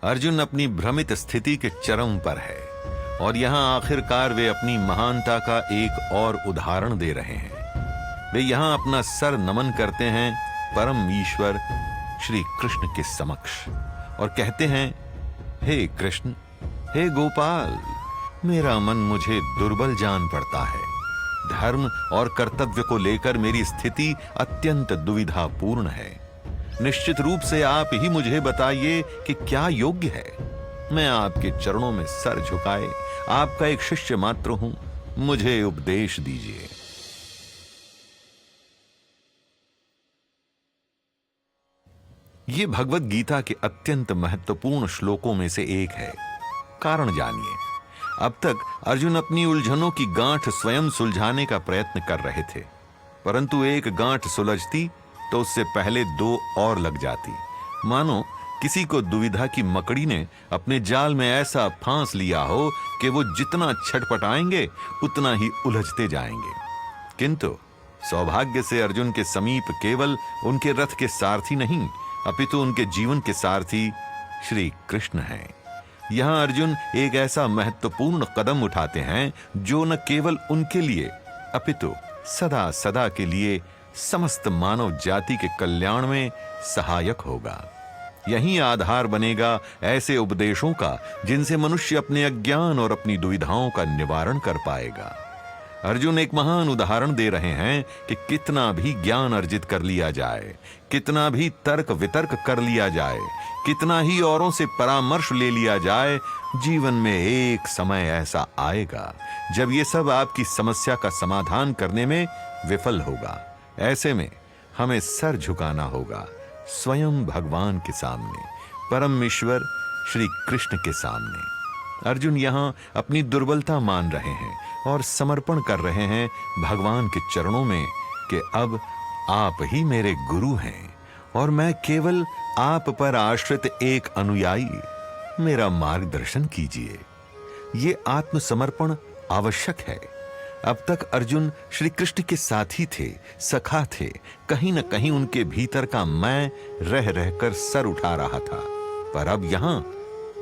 अर्जुन अपनी भ्रमित स्थिति के चरम पर है और यहाँ आखिरकार वे अपनी महानता का एक और उदाहरण दे रहे हैं। वे यहाँ अपना सर नमन करते हैं परम ईश्वर श्री कृष्ण के समक्ष और कहते हैं, हे कृष्ण, हे गोपाल, मेरा मन मुझे दुर्बल जान पड़ता है। धर्म और कर्तव्य को लेकर मेरी स्थिति अत्यंत दुविधापूर्ण है। निश्चित रूप से आप ही मुझे बताइए कि क्या योग्य है। मैं आपके चरणों में सर झुकाए आपका एक शिष्य मात्र हूं, मुझे उपदेश दीजिए। ये भगवत गीता के अत्यंत महत्वपूर्ण श्लोकों में से एक है। कारण जानिए। अब तक अर्जुन अपनी उलझनों की गांठ स्वयं सुलझाने का प्रयत्न कर रहे थे, परंतु एक गांठ सुलझती तो उससे पहले दो और लग जाती। मानो किसी को दुविधा की मकड़ी ने अपने जाल में ऐसा फांस लिया हो कि वो जितना छटपटाएंगे उतना ही उलझते जाएंगे। किंतु सौभाग्य से अर्जुन के समीप केवल उनके रथ के सारथी नहीं, अपितु उनके जीवन के सारथी श्री कृष्ण हैं। यहां अर्जुन एक ऐसा महत्वपूर्ण कदम उठाते हैं जो न केवल उनके लिए अपितु सदा सदा के लिए समस्त मानव जाति के कल्याण में सहायक होगा। यही आधार बनेगा ऐसे उपदेशों का जिनसे मनुष्य अपने अज्ञान और अपनी दुविधाओं का निवारण कर पाएगा। अर्जुन एक महान उदाहरण दे रहे हैं कि कितना भी ज्ञान अर्जित कर लिया जाए, कितना भी तर्क वितर्क कर लिया जाए, कितना ही औरों से परामर्श ले लिया जाए, जीवन में एक समय ऐसा आएगा जब ये सब आपकी समस्या का समाधान करने में विफल होगा। ऐसे में हमें सर झुकाना होगा स्वयं भगवान के सामने, परम ईश्वर श्री कृष्ण के सामने। अर्जुन यहाँ अपनी दुर्बलता मान रहे हैं और समर्पण कर रहे हैं भगवान के चरणों में कि अब आप ही मेरे गुरु हैं और मैं केवल आप पर आश्रित एक अनुयायी, मेरा मार्गदर्शन कीजिए। ये आत्मसमर्पण आवश्यक है। अब तक अर्जुन श्री कृष्ण के साथी थे, सखा थे। कहीं न कहीं उनके भीतर का मैं रह रहकर सर उठा रहा था, पर अब यहां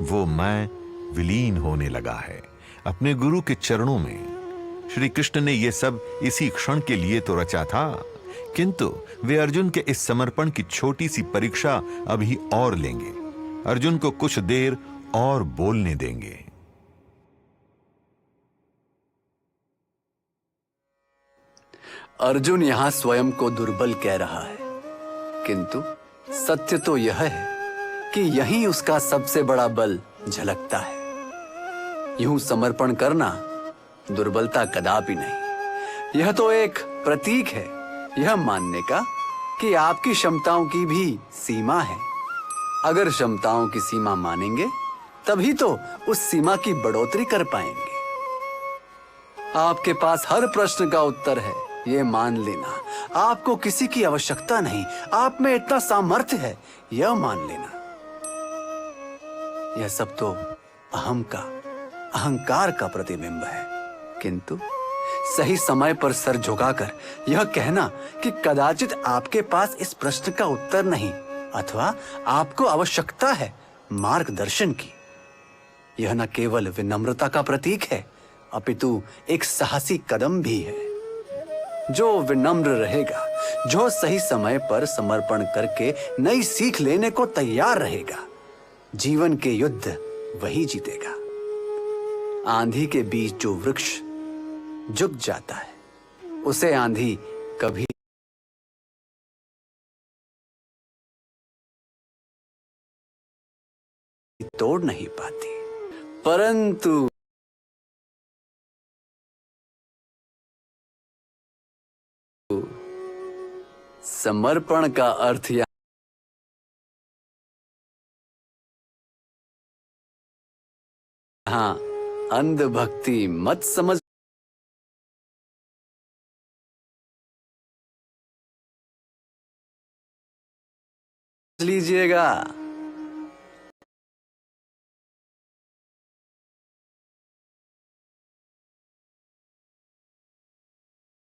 वो मैं विलीन होने लगा है अपने गुरु के चरणों में। श्री कृष्ण ने यह सब इसी क्षण के लिए तो रचा था, किंतु वे अर्जुन के इस समर्पण की छोटी सी परीक्षा अभी और लेंगे। अर्जुन को कुछ देर और बोलने देंगे। अर्जुन यहां स्वयं को दुर्बल कह रहा है, किंतु सत्य तो यह है कि यही उसका सबसे बड़ा बल झलकता है। यूं समर्पण करना दुर्बलता कदापि नहीं, यह तो एक प्रतीक है यह मानने का कि आपकी क्षमताओं की भी सीमा है। अगर क्षमताओं की सीमा मानेंगे तभी तो उस सीमा की बढ़ोतरी कर पाएंगे। आपके पास हर प्रश्न का उत्तर है, ये मान लेना। आपको किसी की आवश्यकता नहीं, आप में इतना सामर्थ्य है, यह मान लेना। यह सब तो अहम का, अहंकार का प्रतिबिंब है। किंतु सही समय पर सर झुकाकर यह कहना कि कदाचित आपके पास इस प्रश्न का उत्तर नहीं अथवा आपको आवश्यकता है मार्गदर्शन की, यह न केवल विनम्रता का प्रतीक है अपितु एक साहसी कदम भी है। जो विनम्र रहेगा, जो सही समय पर समर्पण करके नई सीख लेने को तैयार रहेगा, जीवन के युद्ध वही जीतेगा। आंधी के बीच जो वृक्ष झुक जाता है उसे आंधी कभी तोड़ नहीं पाती, परंतु समर्पण का अर्थ यहां अंधभक्ति मत समझ लीजिएगा।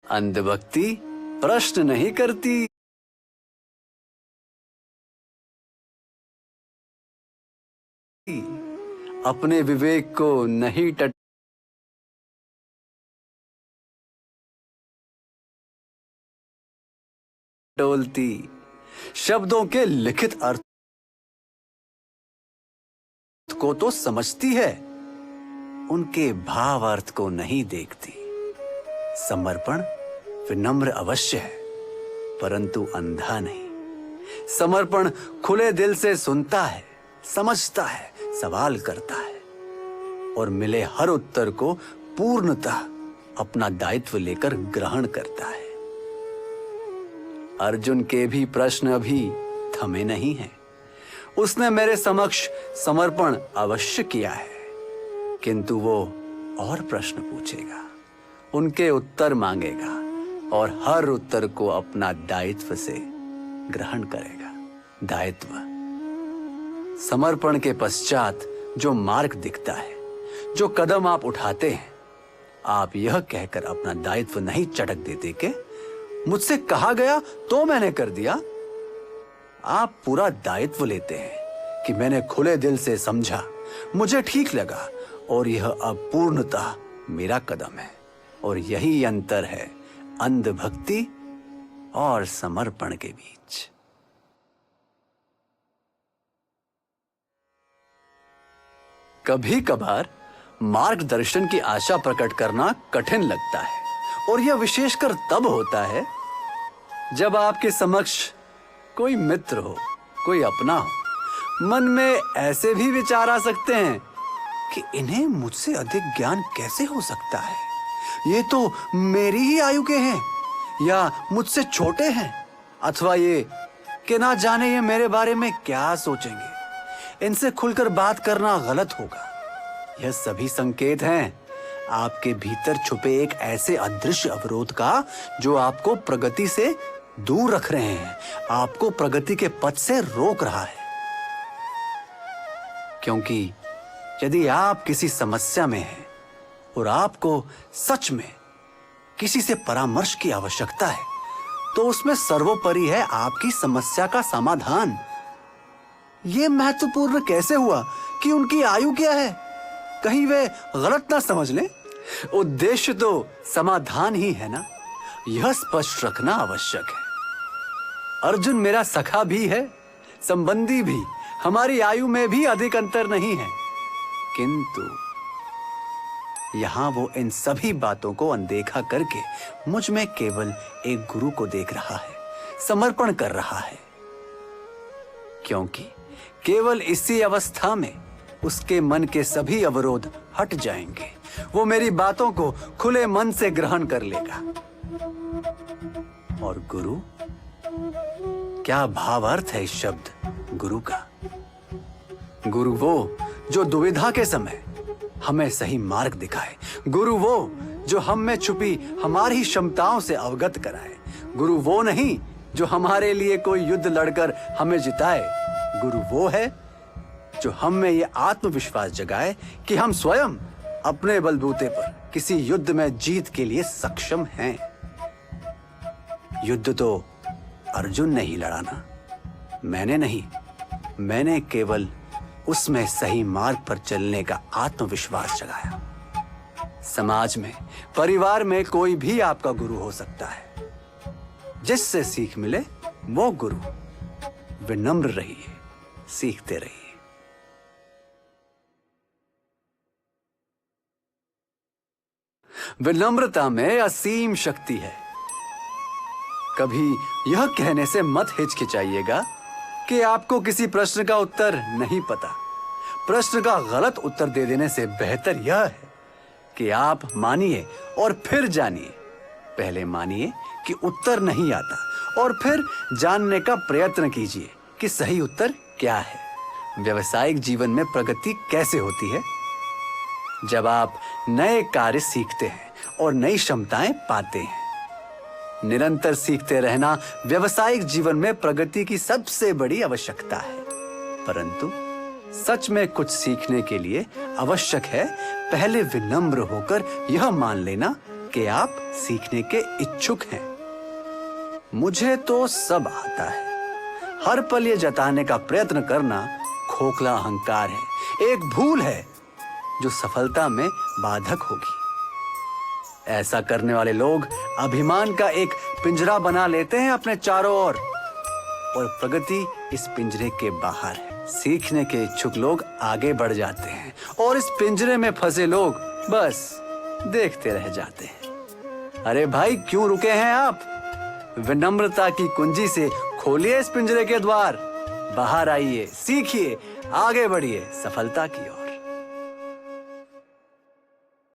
अंधभक्ति प्रश्न नहीं करती, अपने विवेक को नहीं टटोलती, शब्दों के लिखित अर्थ को तो समझती है, उनके भाव अर्थ को नहीं देखती। समर्पण विनम्र अवश्य है, परंतु अंधा नहीं। समर्पण खुले दिल से सुनता है, समझता है, सवाल करता है और मिले हर उत्तर को पूर्णतः अपना दायित्व लेकर ग्रहण करता है। अर्जुन के भी प्रश्न अभी थमे नहीं हैं। उसने मेरे समक्ष समर्पण अवश्य किया है, किंतु वो और प्रश्न पूछेगा, उनके उत्तर मांगेगा और हर उत्तर को अपना दायित्व से ग्रहण करेगा। दायित्व, समर्पण के पश्चात जो मार्ग दिखता है, जो कदम आप उठाते हैं, आप यह कहकर अपना दायित्व नहीं चटक देते कि मुझसे कहा गया तो मैंने कर दिया। आप पूरा दायित्व लेते हैं कि मैंने खुले दिल से समझा, मुझे ठीक लगा और यह अब पूर्णतः मेरा कदम है। और यही अंतर है अंधभक्ति और समर्पण के बीच। कभी कभार मार्गदर्शन की आशा प्रकट करना कठिन लगता है और यह विशेषकर तब होता है जब आपके समक्ष कोई मित्र हो, कोई अपना हो। मन में ऐसे भी विचार आ सकते हैं कि इन्हें मुझसे अधिक ज्ञान कैसे हो सकता है, ये तो मेरी ही आयु के हैं या मुझसे छोटे हैं, अथवा ये कि ना जाने ये मेरे बारे में क्या सोचेंगे, इनसे खुलकर बात करना गलत होगा। यह सभी संकेत हैं आपके भीतर छुपे एक ऐसे अदृश्य अवरोध का जो आपको प्रगति से दूर रख रहे हैं, आपको प्रगति के पथ से रोक रहा है। क्योंकि यदि आप किसी समस्या में हैं और आपको सच में किसी से परामर्श की आवश्यकता है, तो उसमें सर्वोपरि है आपकी समस्या का समाधान। यह महत्वपूर्ण कैसे हुआ कि उनकी आयु क्या है, कहीं वे गलत ना समझ लें। उद्देश्य तो समाधान ही है ना, यह स्पष्ट रखना आवश्यक है। अर्जुन मेरा सखा भी है, संबंधी भी, हमारी आयु में भी अधिक अंतर नहीं है, किंतु यहां वो इन सभी बातों को अनदेखा करके मुझ में केवल एक गुरु को देख रहा है, समर्पण कर रहा है। क्योंकि केवल इसी अवस्था में उसके मन के सभी अवरोध हट जाएंगे, वो मेरी बातों को खुले मन से ग्रहण कर लेगा। और गुरु, क्या भावार्थ है इस शब्द गुरु का। गुरु वो जो दुविधा के समय हमें सही मार्ग दिखाए, गुरु वो जो हम में छुपी हमारी क्षमताओं से अवगत कराए, गुरु वो नहीं जो हमारे लिए कोई युद्ध लड़कर हमें जिताए, गुरु वो है जो हम में ये आत्मविश्वास जगाए कि हम स्वयं अपने बलबूते पर किसी युद्ध में जीत के लिए सक्षम हैं। युद्ध तो अर्जुन ने ही लड़ा ना, मैंने नहीं। मैंने केवल उसमें सही मार्ग पर चलने का आत्मविश्वास जगाया। समाज में, परिवार में कोई भी आपका गुरु हो सकता है। जिससे सीख मिले वो गुरु। विनम्र रहिए, सीखते रहिए। विनम्रता में असीम शक्ति है। कभी यह कहने से मत हिचकिचाइएगा कि आपको किसी प्रश्न का उत्तर नहीं पता। प्रश्न का गलत उत्तर दे देने से बेहतर यह है कि आप मानिए और फिर जानिए। पहले मानिए कि उत्तर नहीं आता और फिर जानने का प्रयत्न कीजिए कि सही उत्तर क्या है। व्यावसायिक जीवन में प्रगति कैसे होती है? जब आप नए कार्य सीखते हैं और नई क्षमताएं पाते हैं। निरंतर सीखते रहना व्यावसायिक जीवन में प्रगति की सबसे बड़ी आवश्यकता है। परंतु सच में कुछ सीखने के लिए आवश्यक है पहले विनम्र होकर यह मान लेना कि आप सीखने के इच्छुक हैं। मुझे तो सब आता है। हर पल ये जताने का प्रयत्न करना खोखला अहंकार है, एक भूल है जो सफलता में बाधक होगी। ऐसा करने वाले लोग अभिमान का एक पिंजरा बना लेते हैं अपने चारों ओर, और प्रगति इस पिंजरे के बाहर है। सीखने के इच्छुक लोग आगे बढ़ जाते हैं और इस पिंजरे में फंसे लोग बस देखते रह जाते हैं। अरे भाई, क्यों रुके हैं आप? विनम्रता की कुंजी से खोलिए इस पिंजरे के द्वार, बाहर आइए, सीखिए, आगे बढ़िए सफलता की ओर।